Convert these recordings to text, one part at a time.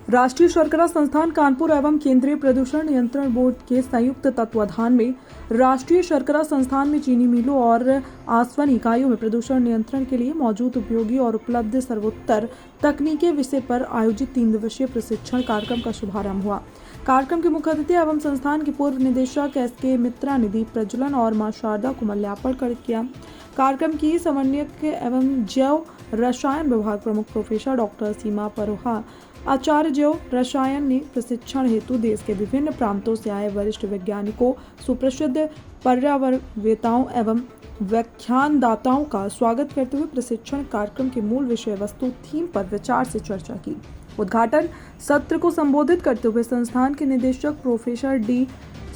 राष्ट्रीय शर्करा संस्थान कानपुर एवं केंद्रीय प्रदूषण नियंत्रण बोर्ड के संयुक्त तत्वाधान में राष्ट्रीय शर्करा संस्थान में चीनी मिलों और आसवन इकाइयों में प्रदूषण नियंत्रण के लिए मौजूद उपयोगी और उपलब्ध सर्वोत्तर तकनीकें विषय पर आयोजित 3 दिवसीय प्रशिक्षण कार्यक्रम का शुभारंभ हुआ। कार्यक्रम के मुख्य अतिथि एवं संस्थान के पूर्व निदेशक SK मित्रा ने दीप प्रज्वलन और मां शारदा को माल्यार्पण किया। कार्यक्रम की समन्वयक एवं जैव रसायन विभाग प्रमुख प्रोफेसर डॉक्टर सीमा परोहा आचार्य जैव रसायन ने प्रशिक्षण हेतु देश के विभिन्न प्रांतों से आए वरिष्ठ वैज्ञानिकों, सुप्रसिद्ध पर्यावरणवेताओं एवं व्याख्यानदाताओं का स्वागत करते हुए प्रशिक्षण कार्यक्रम के मूल विषय वस्तु थीम पर विचार से चर्चा की। उद्घाटन सत्र को संबोधित करते हुए संस्थान के निदेशक प्रोफेसर D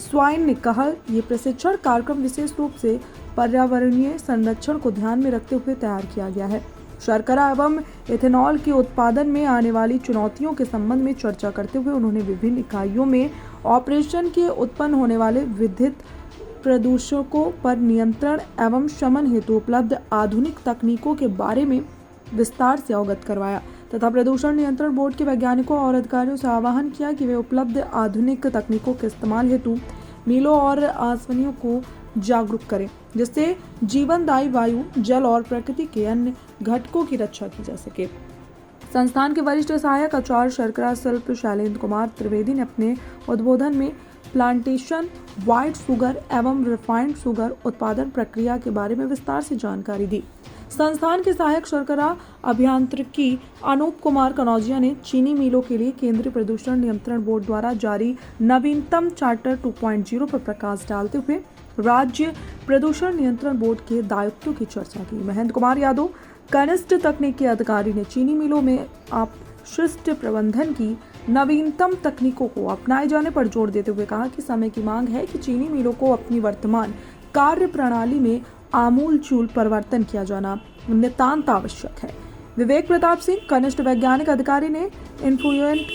स्वाइन ने कहा, ये प्रशिक्षण कार्यक्रम विशेष रूप से पर्यावरणीय संरक्षण को ध्यान में रखते हुए तैयार किया गया है। शर्करा एवं एथेनॉल के उत्पादन में आने वाली चुनौतियों के संबंध में चर्चा करते हुए उन्होंने विभिन्न इकाइयों में ऑपरेशन के उत्पन्न होने वाले विद्युत प्रदूषकों पर नियंत्रण एवं शमन हेतु उपलब्ध आधुनिक तकनीकों के बारे में विस्तार से अवगत करवाया तथा प्रदूषण नियंत्रण बोर्ड के वैज्ञानिकों और अधिकारियों से आह्वान किया कि वे उपलब्ध आधुनिक तकनीकों के इस्तेमाल हेतु मिलों और आसवनियों को जागरूक करें, जिससे जीवनदायी वायु, जल और प्रकृति के अन्य घटकों की रक्षा की जा सके। संस्थान के वरिष्ठ सहायक आचार्य शर्करा शिल्प शैलेंद्र कुमार त्रिवेदी ने अपने उद्बोधन में प्लांटेशन, व्हाइट शुगर एवं रिफाइंड शुगर उत्पादन प्रक्रिया के बारे में विस्तार से जानकारी दी। संस्थान के सहायक शर्करा अभियांत्रिकी अनूप कुमार कनौजिया ने चीनी मिलों के लिए केंद्रीय प्रदूषण नियंत्रण बोर्ड द्वारा जारी नवीनतम चार्टर 2.0 पर प्रकाश डालते हुए राज्य प्रदूषण नियंत्रण बोर्ड के दायित्वों की चर्चा की। महेंद्र कुमार यादव, कनिष्ठ तकनीकी अधिकारी, ने चीनी मिलों में अपशिष्ट प्रबंधन की नवीनतम तकनीकों को अपनाए जाने पर जोर देते हुए कहा कि समय की मांग है कि चीनी मिलों को अपनी वर्तमान कार्य प्रणाली में आमूलचूल परिवर्तन किया जाना नितांत आवश्यक है। विवेक प्रताप सिंह, कनिष्ठ वैज्ञानिक अधिकारी, ने इन्फ्लुएंट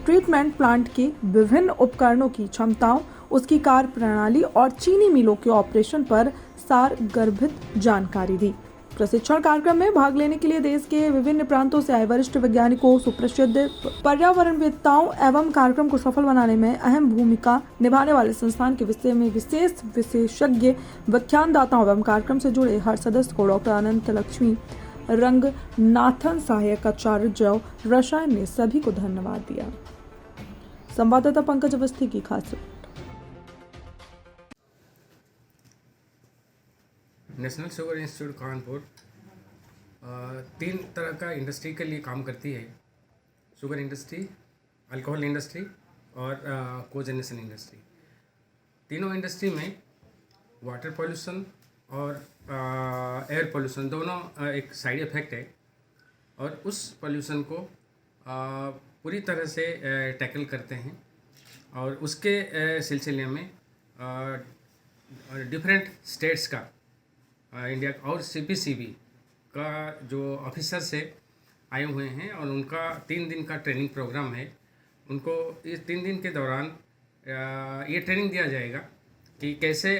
ट्रीटमेंट प्लांट के विभिन्न उपकरणों की क्षमताओं, उसकी कार्य प्रणाली और चीनी मिलों के ऑपरेशन पर सारगर्भित जानकारी दी। प्रशिक्षण कार्यक्रम में भाग लेने के लिए देश के विभिन्न प्रांतों से आए वरिष्ठ वैज्ञानिकों, सुप्रसिद्ध पर्यावरणवेत्ताओं एवं कार्यक्रम को सफल बनाने में अहम भूमिका निभाने वाले संस्थान के विषय में विशेष विशेषज्ञ व्याख्यानदाताओं एवं कार्यक्रम से जुड़े हर सदस्य को डॉक्टर अनंत लक्ष्मी रंगनाथन, सहायक आचार्य जैव रसायन, ने सभी को धन्यवाद दिया। संवाददाता पंकज अवस्थी की खास report. National sugar institute Kanpur 3 तरह का इंडस्ट्री के लिए काम करती है। शुगर इंडस्ट्री, अल्कोहल इंडस्ट्री और कोजेनेशन इंडस्ट्री। तीनों इंडस्ट्री में वाटर पॉल्यूशन और एयर पॉल्यूशन दोनों एक साइड इफ़ेक्ट है और उस पॉल्यूशन को पूरी तरह से टैकल करते हैं और उसके सिलसिले में डिफरेंट स्टेट्स का इंडिया और CPCB का जो ऑफिसर्स है आए हुए हैं और उनका 3 दिन का ट्रेनिंग प्रोग्राम है। उनको इस 3 दिन के दौरान ये ट्रेनिंग दिया जाएगा कि कैसे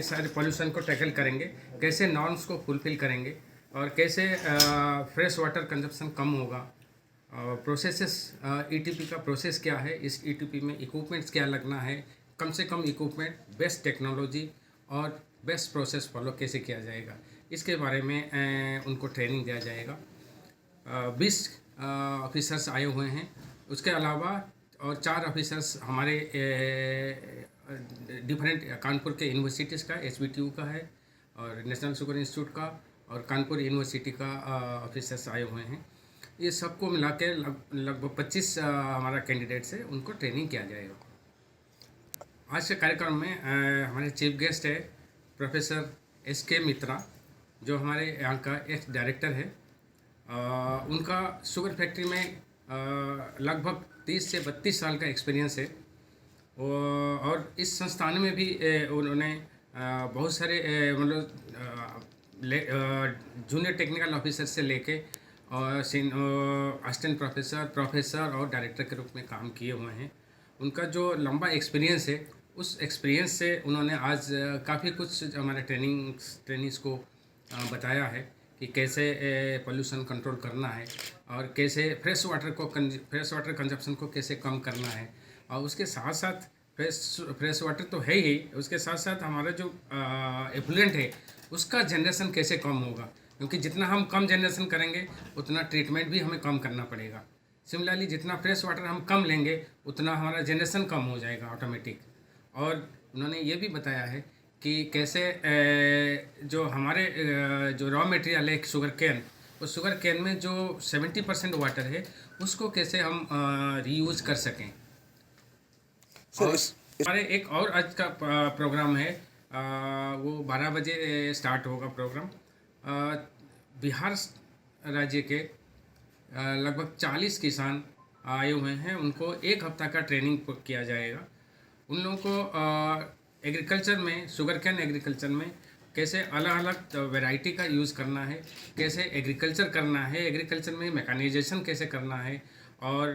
सारे पॉल्यूशन को टैकल करेंगे, कैसे नॉर्म्स को फुलफिल करेंगे और कैसे फ्रेश वाटर कंजप्शन कम होगा। प्रोसेसेस ETP का प्रोसेस क्या है, इस ETP में इक्विपमेंट्स क्या लगना है, कम से कम इक्विपमेंट, बेस्ट टेक्नोलॉजी और बेस्ट प्रोसेस फॉलो कैसे किया जाएगा, इसके बारे में उनको ट्रेनिंग दिया जाएगा। 20 ऑफिसर्स आए हुए हैं। उसके अलावा और 4 ऑफिसर्स हमारे डिफरेंट कानपुर के यूनिवर्सिटीज़ का, SBTU का है और नेशनल शुगर इंस्टीट्यूट का और कानपुर यूनिवर्सिटी का ऑफिसर्स आए हुए हैं। ये सबको मिला के लगभग 25 हमारा कैंडिडेट्स है, उनको ट्रेनिंग किया जाएगा। आज के कार्यक्रम में हमारे चीफ गेस्ट है प्रोफेसर SK मित्रा, जो हमारे यहाँ का एक्स डायरेक्टर है। उनका शुगर फैक्ट्री में लगभग 30 से 32 साल का एक्सपीरियंस है और इस संस्थान में भी उन्होंने बहुत सारे मतलब जूनियर टेक्निकल ऑफिसर से लेके और असिस्टेंट प्रोफेसर और डायरेक्टर के रूप में काम किए हुए हैं। उनका जो लंबा एक्सपीरियंस है, उस एक्सपीरियंस से उन्होंने आज काफ़ी कुछ हमारे ट्रेनिंग्स को बताया है कि कैसे पोल्यूशन कंट्रोल करना है और कैसे फ्रेश वाटर कंजप्शन को कैसे कम करना है। और उसके साथ साथ फ्रेश वाटर तो है ही, उसके साथ साथ हमारा जो एफ्लुएंट है उसका जनरेशन कैसे कम होगा, क्योंकि जितना हम कम जनरेशन करेंगे उतना ट्रीटमेंट भी हमें कम करना पड़ेगा। सिमिलरली जितना फ्रेश वाटर हम कम लेंगे उतना हमारा जनरेशन कम हो जाएगा ऑटोमेटिक। और उन्होंने ये भी बताया है कि कैसे जो हमारे जो रॉ मटेरियल है शुगर कैन, उस शुगर कैन में जो 70% वाटर है उसको कैसे हम रीयूज़ कर सकें। सर और हमारे एक और आज का प्रोग्राम है, वो 12 बजे स्टार्ट होगा प्रोग्राम। बिहार राज्य के लगभग 40 किसान आए हुए हैं, उनको एक हफ्ता का ट्रेनिंग किया जाएगा। उन लोगों को एग्रीकल्चर में, शुगर कैन एग्रीकल्चर में कैसे अलग अलग वैरायटी का यूज़ करना है, कैसे एग्रीकल्चर करना है, एग्रीकल्चर में मैकेनाइजेशन कैसे करना है, और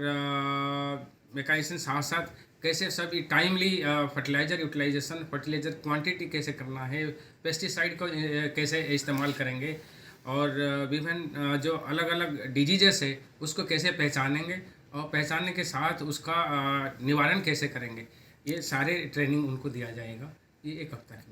मैकेनाइजेशन साथ साथ कैसे सभी timely fertiliser utilisation, fertiliser quantity कैसे करना है, पेस्टिसाइड को कैसे इस्तेमाल करेंगे, और विभिन्न जो अलग अलग डिजीजेस है उसको कैसे पहचानेंगे और पहचानने के साथ उसका निवारण कैसे करेंगे, ये सारे ट्रेनिंग उनको दिया जाएगा। ये एक हफ्ता की